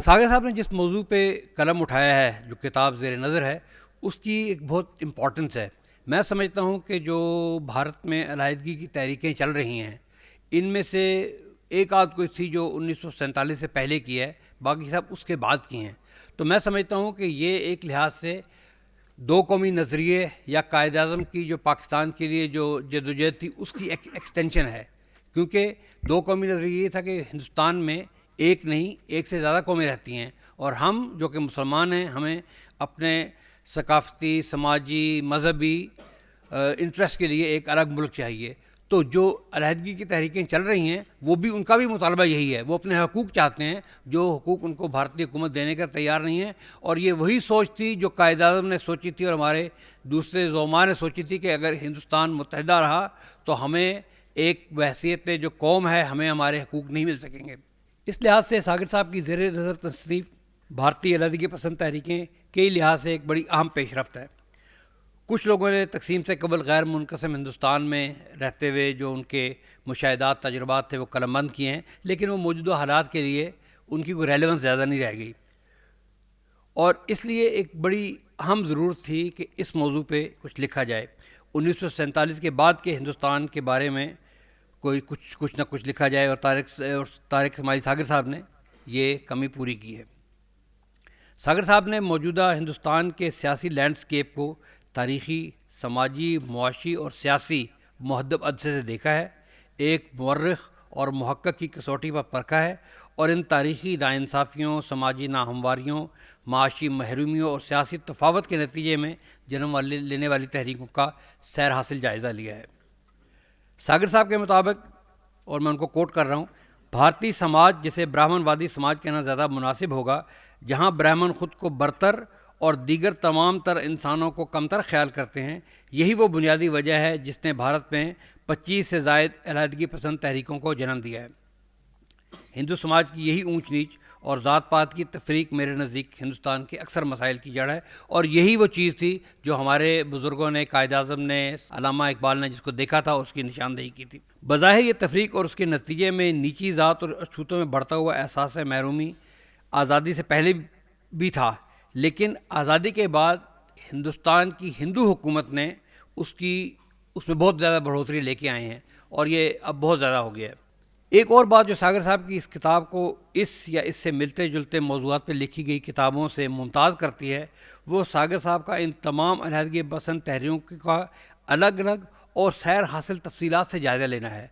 सागर साहब ने जिस मौजू पे कलम उठाया है, जो किताब ज़ेर नज़र है, उसकी एक बहुत इम्पोर्टेंस है। मैं समझता हूँ कि जो भारत में अलहदगी की तहरीकें चल रही हैं, इनमें से एक आध कोई थी जो 1947 से पहले की है, बाकी सब उसके बाद की हैं। तो मैं समझता हूँ कि ये एक लिहाज से दो कौमी नज़रिए या कायद-ए-आज़म की जो पाकिस्तान के लिए जो जदोजहद थी, उसकी एक एक्सटेंशन है। क्योंकि दो कौमी नज़रिए ये था कि हिंदुस्तान में एक नहीं, एक से ज़्यादा कौमें रहती हैं, और हम जो कि मुसलमान हैं, हमें अपने सकाफ़ती, समाजी, मज़हबी इंटरेस्ट के लिए एक अलग मुल्क चाहिए। तो जो अलहदगी की तहरीकें चल रही हैं, वो भी, उनका भी मुतालबा यही है। वो अपने हकूक़ चाहते हैं, जो हकूक़ उनको भारतीय हुकूमत देने का तैयार नहीं है। और ये वही सोच थी जो कायद-ए-आज़म ने सोची थी और हमारे दूसरे ज़ोमा ने सोची थी कि अगर हिंदुस्तान मुत्तहिदा रहा तो हमें एक बहसीयत जो कौम है, हमें हमारे हकूक़ नहीं मिल सकेंगे। इस लिहाज से सागर साहब की ज़ेर नज़र तसनीफ़ भारतीय अलहदगी पसंद तहरीकें के लिहाज से एक बड़ी अहम पेशरफ्त है। कुछ लोगों ने तकसीम से कबल गैर मुनक़सिम हिंदुस्तान में रहते हुए जो उनके मुशाहिदात, तजुर्बात थे, वो कलमबंद किए हैं, लेकिन वो मौजूदा हालात के लिए उनकी कोई रेलेवेंस ज़्यादा नहीं रह गई। और इसलिए एक बड़ी अहम ज़रूरत थी कि इस मौजू पे कुछ लिखा जाए। 1947 के बाद के हिंदुस्तान के बारे में कोई कुछ ना कुछ लिखा जाए, और तारिक इस्माइल सागर साहब ने ये कमी पूरी की है। सागर साहब ने मौजूदा हिंदुस्तान के सियासी लैंडस्केप को तारीख़ी, समाजी, मुआशी और सियासी मुहद्दब अदसे से देखा है, एक मुअर्रिख़ और मुहक्किक़ की कसौटी पर परखा है, और इन तारीख़ी नाइंसाफ़ियों, समाजी नाहमवारियों, माशी महरूमियों और सियासी तफावत के नतीजे में जन्म लेने वाली तहरीकों का सैर हासिल जायज़ा लिया है। सागर साहब के मुताबिक, और मैं उनको कोट कर रहा हूँ, भारतीय समाज जिसे ब्राह्मणवादी समाज कहना ज़्यादा मुनासिब होगा, जहाँ ब्राह्मण ख़ुद को बरतर और दीगर तमाम तर इंसानों को कमतर ख्याल करते हैं, यही वो बुनियादी वजह है जिसने भारत में 25 से ज़ायद अलहदगी पसंद तहरीकों को जन्म दिया है। हिंदू समाज की यही ऊंच नीच और ज़ात पात की तफरीक मेरे नज़दीक हिंदुस्तान के अक्सर मसाइल की जड़ है, और यही वो चीज़ थी जो हमारे बुज़ुर्गों ने, कायद-ए-आज़म ने, अल्लामा इकबाल ने जिसको देखा था, उसकी निशानदेही की थी। बज़ाहिर ये तफरीक और उसके नतीजे में नीची ज़ात और अछूतों में बढ़ता हुआ एहसास महरूमी आज़ादी से पहले भी था, लेकिन आज़ादी के बाद हिंदुस्तान की हिंदू हुकूमत ने उसमें बहुत ज़्यादा बढ़ोतरी लेके आए हैं, और ये अब बहुत ज़्यादा हो गया है। एक और बात जो सागर साहब की इस किताब को इस या इससे मिलते जुलते मौज़ूआत पर लिखी गई किताबों से मुमताज़ करती है, वो सागर साहब का इन तमाम अलहदगी पसंद तहरीकों का अलग अलग और सैर हासिल तफसीलात से जायज़ा लेना है।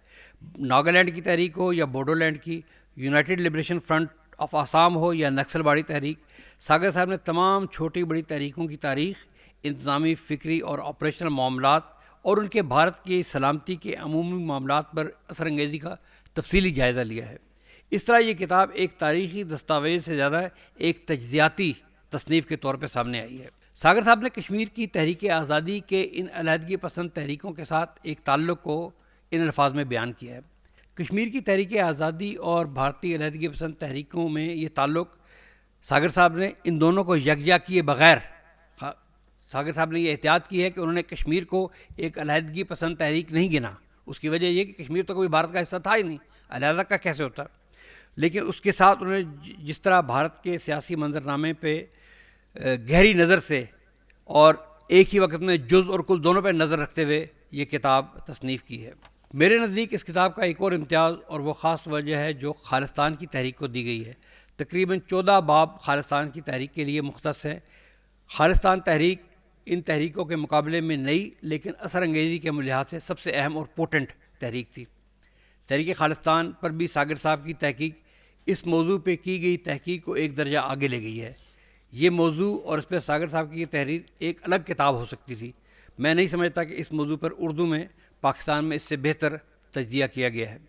नागालैंड की तहरीक हो या बोडोलैंड की, United liberation front of Assam हो या नक्सलवाड़ी तहरीक, सागर साहब ने तमाम छोटी बड़ी तहरीकों की तारीख़, इंतज़ामी, फ़िक्री और ऑपरेशनल मामलात और उनके भारत की सलामती के अमूमी मामलात पर असरअंगेज़ी का तफसीली जायज़ा लिया है। इस तरह ये किताब एक तारीख़ी दस्तावेज़ से ज़्यादा एक तज्ज़ियाती तसनीफ़ के तौर पर सामने आई है। सागर साहब ने कश्मीर की तहरीक आज़ादी के इन अलहदगी पसंद तहरीकों के साथ एक ताल्लुक़ को इन अल्फाज में बयान किया है। कश्मीर की तहरीक आज़ादी और भारतीय अलहदगी पसंद तहरीकों में ये ताल्लुक़, सागर साहब ने इन दोनों को यकजा किए बग़ैर, सागर साहब ने ये एहतियात की है कि उन्होंने कश्मीर को एक अलहदगी पसंद तहरीक नहीं गिना। उसकी वजह ये कि कश्मीर तो कोई भारत का हिस्सा था ही नहीं, अलहदा का कैसे होता। लेकिन उसके साथ उन्होंने जिस तरह भारत के सियासी मंजरनामे पे गहरी नज़र से और एक ही वक्त में जुज़ और कुल दोनों पर नज़र रखते हुए ये किताब तसनीफ़ की है। मेरे नज़दीक इस किताब का एक और इम्तियाज़ और वो ख़ास वजह है जो खालिस्तान की तहरीक को दी गई है। तकरीबन 14 बाब खालिस्तान की तहरीक के लिए मुख्तस है। खालिस्तान तहरीक इन तहरीकों के मुकाबले में नई लेकिन असर अंगेज़ी के लिहाज से सबसे अहम और पोटेंट तहरीक थी। तहरीक खालिस्तान पर भी सागर साहब की तहकीक इस मौजू पे की गई तहकीक को एक दर्जा आगे ले गई है। ये मौजू और इस पर सागर साहब की तहरीर एक अलग किताब हो सकती थी। मैं नहीं समझता कि इस मौजू पर उर्दू में पाकिस्तान में इससे बेहतर तज्ज़िया किया गया है।